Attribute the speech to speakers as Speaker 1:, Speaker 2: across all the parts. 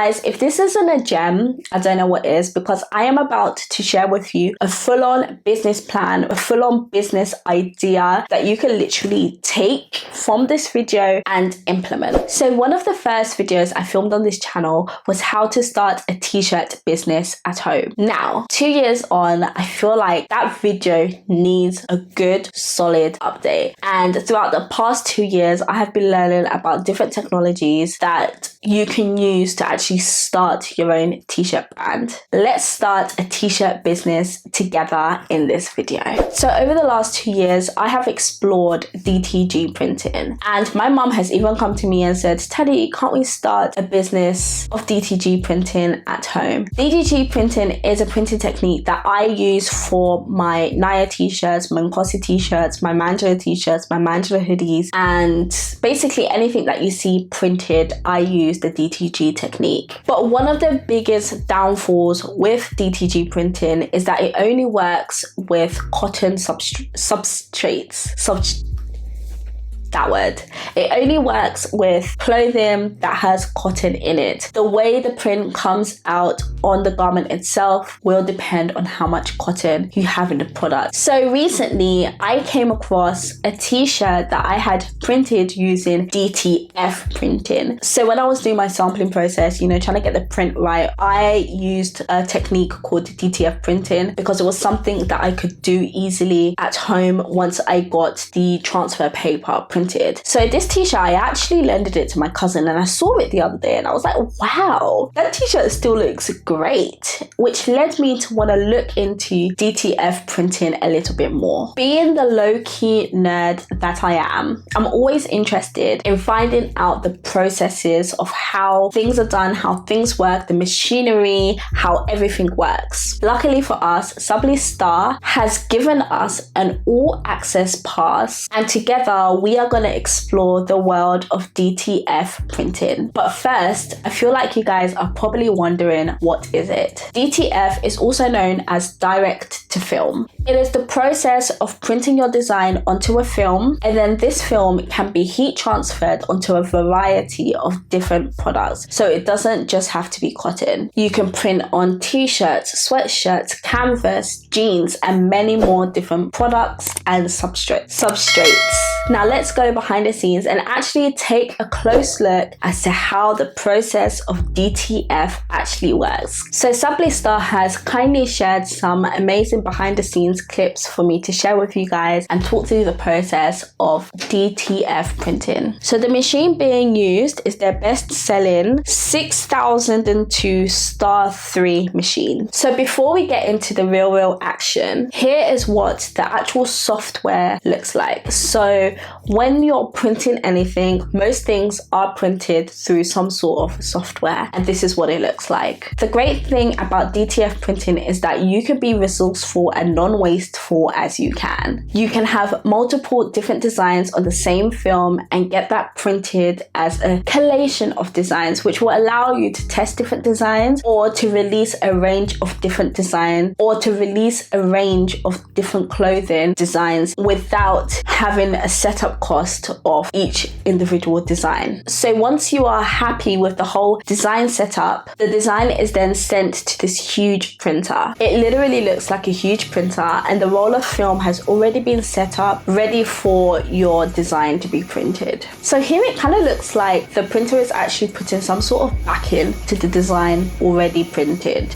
Speaker 1: guys, if this isn't a gem, I don't know what is, because I am about to share with you a full-on business plan, a full-on business idea that you can literally take from this video and implement. So one of the first videos I filmed on this channel was how to start a t-shirt business at home. Now, 2 years on, I feel like that video needs a good, solid update. And throughout the past 2 years, I have been learning about different technologies that you can use to actually start your own t-shirt brand. Let's start a t-shirt business together in this video. So over the last 2 years, I have explored DTG printing, and my mum has even come to me and said, Tadii, can't we start a business of DTG printing at home? DTG printing is a printing technique that I use for my Naya t-shirts, my Nkosi t-shirts, my Mandala t-shirts, my Mandala hoodies, and basically anything that you see printed, I use the DTG technique. But one of the biggest downfalls with DTG printing is that it only works with cotton substrates. That word. It only works with clothing that has cotton in it. The way the print comes out on the garment itself will depend on how much cotton you have in the product. So recently I came across a t-shirt that I had printed using DTF printing. So when I was doing my sampling process, you know, trying to get the print right, I used a technique called DTF printing because it was something that I could do easily at home once I got the transfer paper printed. So this t-shirt, I actually lended it to my cousin and I saw it the other day and I was like, wow, that t-shirt still looks great, which led me to want to look into DTF printing a little bit more. Being the low-key nerd that I am, I'm always interested in finding out the processes of how things are done, how things work, the machinery, how everything works. Luckily for us, Sublistar has given us an all-access pass, and together we are going to explore the world of DTF printing. But first, I feel like you guys are probably wondering, what is it? DTF is also known as direct to film. It is the process of printing your design onto a film, and then this film can be heat transferred onto a variety of different products. So it doesn't just have to be cotton. You can print on t-shirts, sweatshirts, canvas, jeans, and many more different products and substrates. Now let's go behind the scenes and actually take a close look as to how the process of DTF actually works. So Sublistar has kindly shared some amazing behind the scenes clips for me to share with you guys and talk through the process of DTF printing. So the machine being used is their best selling 6002 Star 3 machine. So before we get into the real action, here is what the actual software looks like. So when you're printing anything, most things are printed through some sort of software, and this is what it looks like. The great thing about DTF printing is that you can be resourceful and non-wasteful as you can. You can have multiple different designs on the same film and get that printed as a collation of designs, which will allow you to test different designs, or to release a range of different designs, or to release a range of different clothing designs without having a setup cost of each individual design. So once you are happy with the whole design setup, the design is then sent to this huge printer. It literally looks like a huge printer, and the roll of film has already been set up, ready for your design to be printed. So here it kind of looks like the printer is actually putting some sort of backing to the design already printed.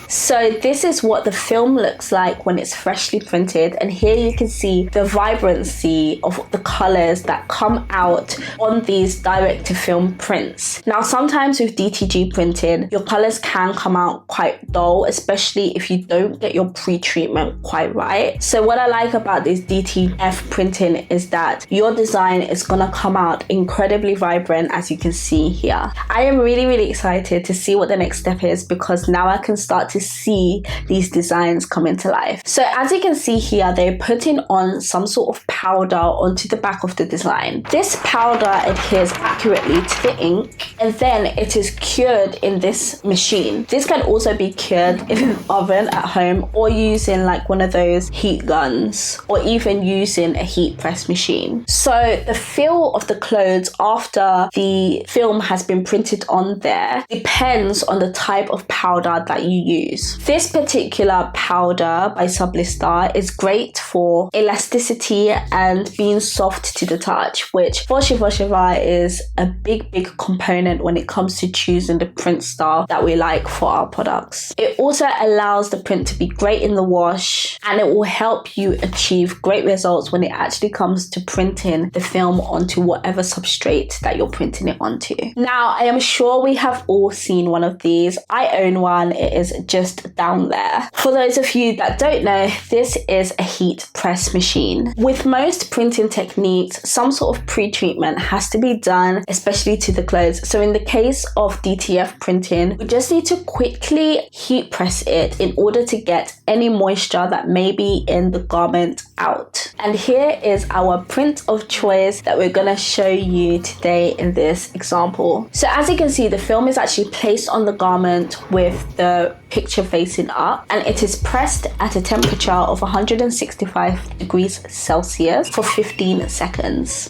Speaker 1: So this is what the film looks like when it's freshly printed, and here you can see the vibrancy of the colors that come out on these direct to film prints. Now sometimes with DTG printing, your colors can come out quite dull, especially if you don't get your pre-treatment quite right. So what I like about this DTF printing is that your design is gonna come out incredibly vibrant, as you can see here. I am really excited to see what the next step is, because now I can start to see these designs come into life. So as you can see here, they're putting on some sort of powder onto the back of the design. This powder adheres accurately to the ink, and then it is cured in this machine. This can also be cured in an oven at home, or using like one of those heat guns, or even using a heat press machine. So the feel of the clothes after the film has been printed on there depends on the type of powder that you use. This particular powder by Sublistar is great for elasticity and being soft to the touch, which for Shiva is a big component when it comes to choosing the print style that we like for our products. It also allows the print to be great in the wash, and it will help you achieve great results when it actually comes to printing the film onto whatever substrate that you're printing it onto. Now, I am sure we have all seen one of these. I own one. It is just down there. For those of you that don't know, this is a heat press machine. With most printing techniques, some sort of pre-treatment has to be done, especially to the clothes. So in the case of DTF printing, we just need to quickly heat press it in order to get any moisture that may be in the garment out. And here is our print of choice that we're going to show you today in this example. So as you can see, the film is actually placed on the garment with the picture facing up, and it is pressed at a temperature of 165 degrees Celsius for 15 seconds.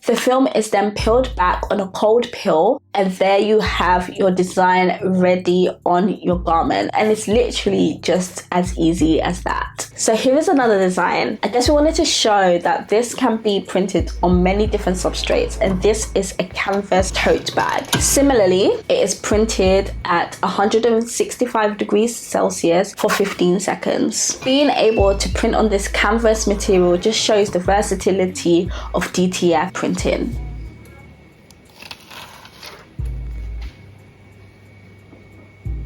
Speaker 1: The film is then peeled back on a cold peel, and there you have your design ready on your garment, and it's literally just as easy as that. So here is another design. I guess we wanted to show that this can be printed on many different substrates, and this is a canvas tote bag. Similarly, it is printed at 165 degrees Celsius for 15 seconds. Being able to print on this canvas material just shows the versatility of DTF printing.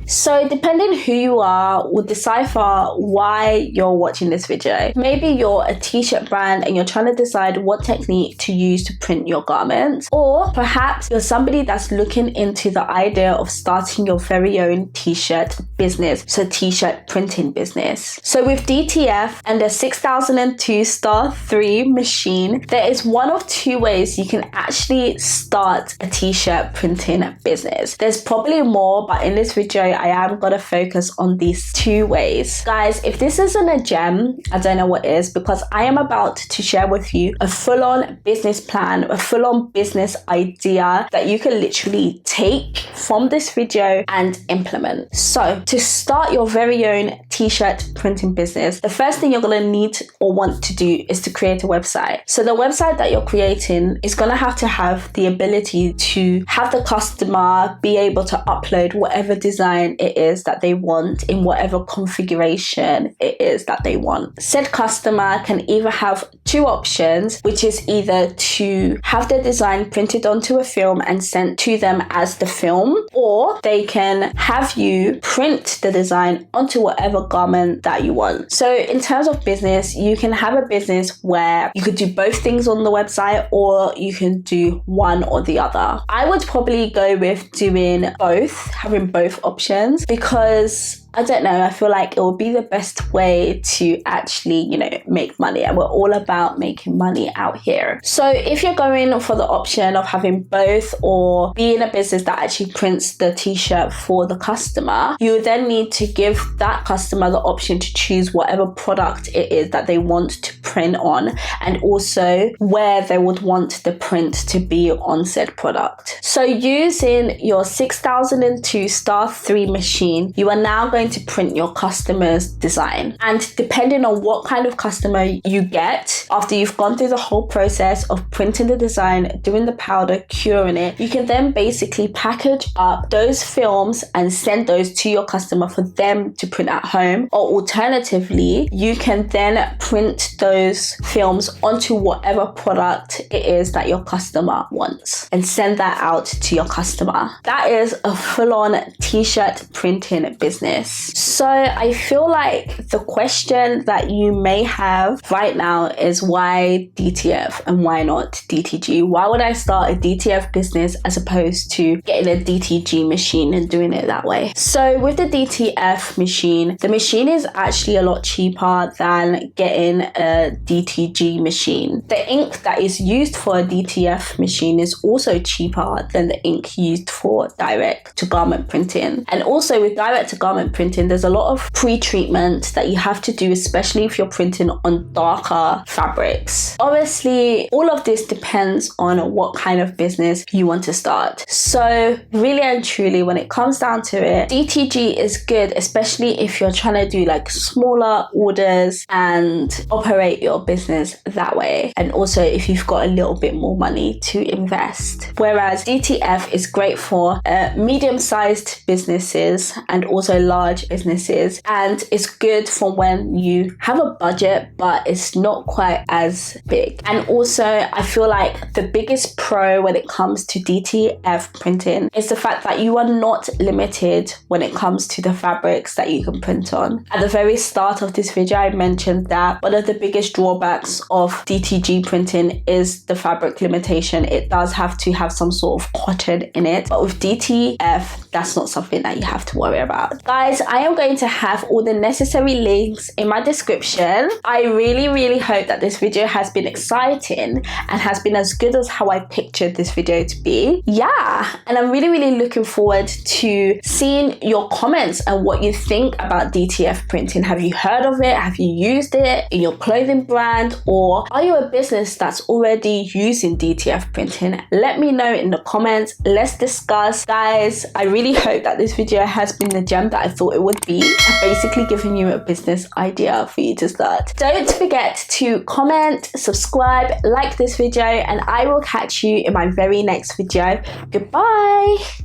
Speaker 1: So depending who you are will decipher why you're watching this video. Maybe you're a t-shirt brand and you're trying to decide what technique to use to print your garments, or perhaps you're somebody that's looking into the idea of starting your very own t-shirt business, so t-shirt printing business. So with DTF and the 6002 Star 3 machine, there is one of two ways you can actually start a t-shirt printing business. There's probably more, but in this video I am gonna focus on these two ways. Guys, if this isn't a gem, I don't know what is, because I am about to share with you a full-on business plan, a full-on business idea that you can literally take from this video and implement. So to start your very own t-shirt printing business, the first thing you're gonna need or want to do is to create a website. So the website that you're creating is gonna have to have the ability to have the customer be able to upload whatever design it is that they want in whatever configuration it is that they want. Said customer can either have two options, which is either to have the design printed onto a film and sent to them as the film, or they can have you print the design onto whatever garment that you want. So in terms of business, you can have a business where you could do both things on the website, or you can do one or the other. I would probably go with doing both, having both options, because I don't know, I feel like it will be the best way to actually, make money, and we're all about making money out here. So if you're going for the option of having both, or being a business that actually prints the t-shirt for the customer, you then need to give that customer the option to choose whatever product it is that they want to print on, and also where they would want the print to be on said product. So using your 6002 Star 3 machine, you are now going to print your customer's design. And depending on what kind of customer you get, after you've gone through the whole process of printing the design, doing the powder, curing it, you can then basically package up those films and send those to your customer for them to print at home. Or alternatively, you can then print those films onto whatever product it is that your customer wants and send that out to your customer. That is a full-on t-shirt printing business. So I feel like the question that you may have right now is why DTF and why not DTG? Why would I start a DTF business as opposed to getting a DTG machine and doing it that way? So with the DTF machine, the machine is actually a lot cheaper than getting a DTG machine. The ink that is used for a DTF machine is also cheaper than the ink used for direct to garment printing. And also with direct to garment printing, there's a lot of pre-treatment that you have to do, especially if you're printing on darker fabrics. Obviously, all of this depends on what kind of business you want to start. So really and truly, when it comes down to it, DTG is good, especially if you're trying to do like smaller orders and operate your business that way. And also if you've got a little bit more money to invest. Whereas DTF is great for medium-sized businesses and also large businesses. And it's good for when you have a budget, but it's not quite as big. And also I feel like the biggest pro when it comes to DTF printing is the fact that you are not limited when it comes to the fabrics that you can print on. At the very start of this video, I mentioned that one of the biggest drawbacks of DTG printing is the fabric limitation. It does have to have some sort of cotton in it, but with DTF, that's not something that you have to worry about. Guys, I am going to have all the necessary links in my description. I really hope that this video has been exciting and has been as good as how I pictured this video to be. Yeah, and I'm really looking forward to seeing your comments and what you think about DTF printing. Have you heard of it? Have you used it in your clothing brand? Or are you a business that's already using DTF printing? Let me know in the comments. Let's discuss. Guys, I really hope that this video has been the gem that I thought it would be, and basically giving you a business idea for you to start. Don't forget to comment, subscribe, like this video, and I will catch you in my very next video. Goodbye.